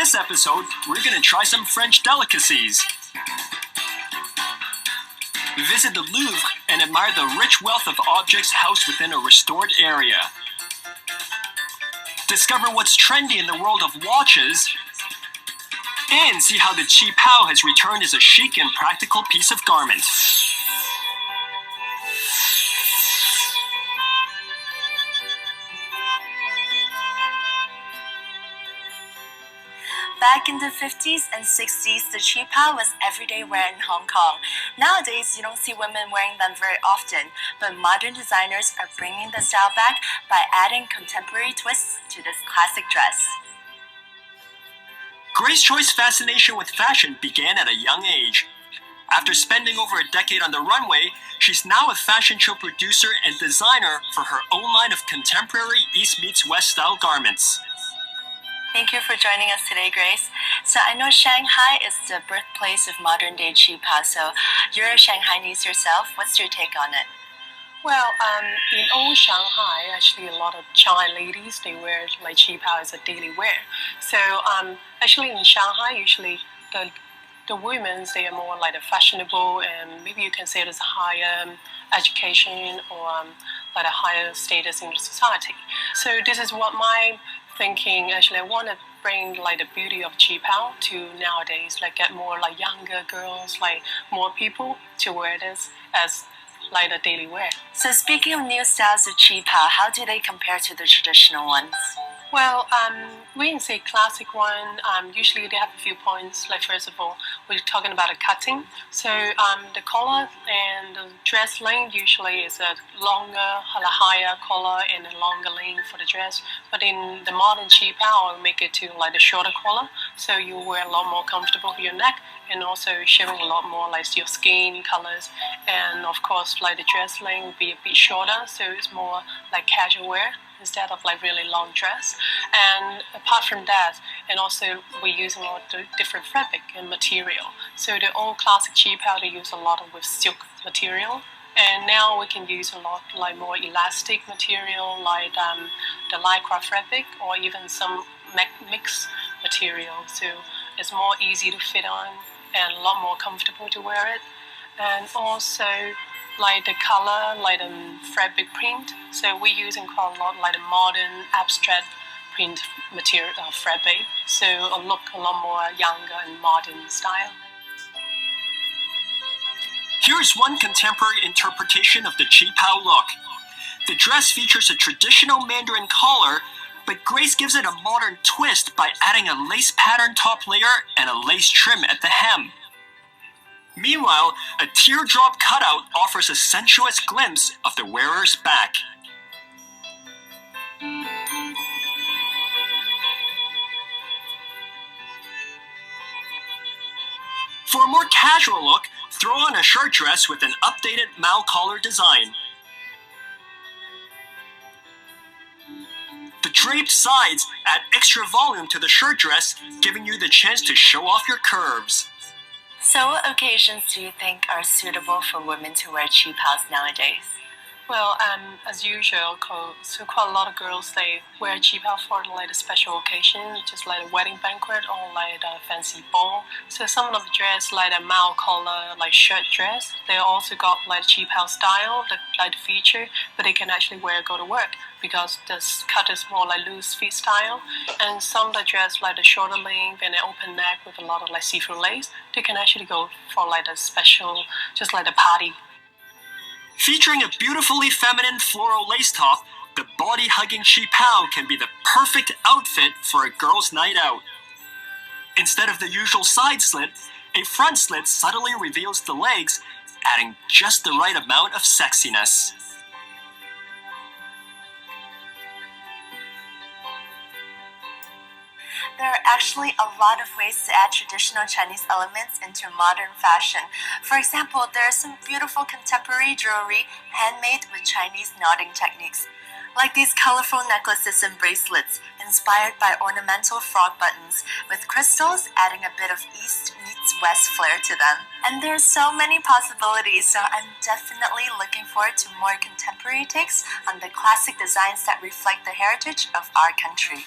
this episode, we're gonna try some French delicacies. Visit the Louvre and admire the rich wealth of objects housed within a restored area. Discover what's trendy in the world of watches, and see how the Qipao has returned as a chic and practical piece of garment. Back in the 50s and 60s, the Qipao was everyday wear in Hong Kong. Nowadays, you don't see women wearing them very often, but modern designers are bringing the style back by adding contemporary twists to this classic dress. Grace Choi's fascination with fashion began at a young age. After spending over a decade on the runway, she's now a fashion show producer and designer for her own line of contemporary East meets West style garments. Thank you for joining us today, Grace. So I know Shanghai is the birthplace of modern-day Qipao, so you're a Shanghainese yourself. What's your take on it? Well, in old Shanghai, actually a lot of China ladies, they wear like Qipao as a daily wear. So actually in Shanghai, usually the women, they are more like a fashionable, and maybe you can say there's higher education or like a higher status in the society. So this is what my thinking, actually I want to bring like the beauty of Qipao to nowadays, like get more like younger girls, like more people to wear this as like a daily wear. So speaking of new styles of Qipao, how do they compare to the traditional ones? Well, we can say classic one. Usually they have a few points. Like first of all, we're talking about the cutting. So the collar and the dress length usually is a longer, a higher collar and a longer length for the dress. But in the modern Qipao, I'll make it to like the shorter collar, so you wear a lot more comfortable for your neck, and also showing a lot more like your skin colors. And of course, like the dress length will be a bit shorter, so it's more like casual wear instead of like really long dress. And apart from that, and also we're using a lot of different fabric and material. So the old classic Qipao, they use a lot of with silk material. And now we can use a lot like more elastic material, like the lycra fabric, or even some mixed material. So it's more easy to fit on and a lot more comfortable to wear it. And also like the color, like the fabric print. So we're using quite a lot like the modern abstract print material fabric. So it'll look a lot more younger and modern style. Here's one contemporary interpretation of the Qipao look. The dress features a traditional Mandarin collar, but Grace gives it a modern twist by adding a lace pattern top layer and a lace trim at the hem. Meanwhile, a teardrop cutout offers a sensuous glimpse of the wearer's back. For a more casual look, throw on a shirt dress with an updated Mao collar design. The draped sides add extra volume to the shirt dress, giving you the chance to show off your curves. So what occasions do you think are suitable for women to wear Qipaos nowadays? Well, as usual, so quite a lot of girls, they wear Qipao for like a special occasion, just like a wedding banquet or like a fancy ball. So some of the dress, like a Mao collar, like shirt dress, they also got like Qipao style, like the feature, but they can actually go to work because this cut is more like loose fit style. And some of the dress, like the shorter length and an open neck with a lot of like see-through lace, they can actually go for like a special, just like a party. Featuring a beautifully feminine floral lace top, the body-hugging Qipao can be the perfect outfit for a girl's night out. Instead of the usual side slit, a front slit subtly reveals the legs, adding just the right amount of sexiness. There are actually a lot of ways to add traditional Chinese elements into modern fashion. For example, there are some beautiful contemporary jewelry handmade with Chinese knotting techniques, like these colorful necklaces and bracelets inspired by ornamental frog buttons, with crystals adding a bit of East meets West flair to them. And there's so many possibilities, so I'm definitely looking forward to more contemporary takes on the classic designs that reflect the heritage of our country.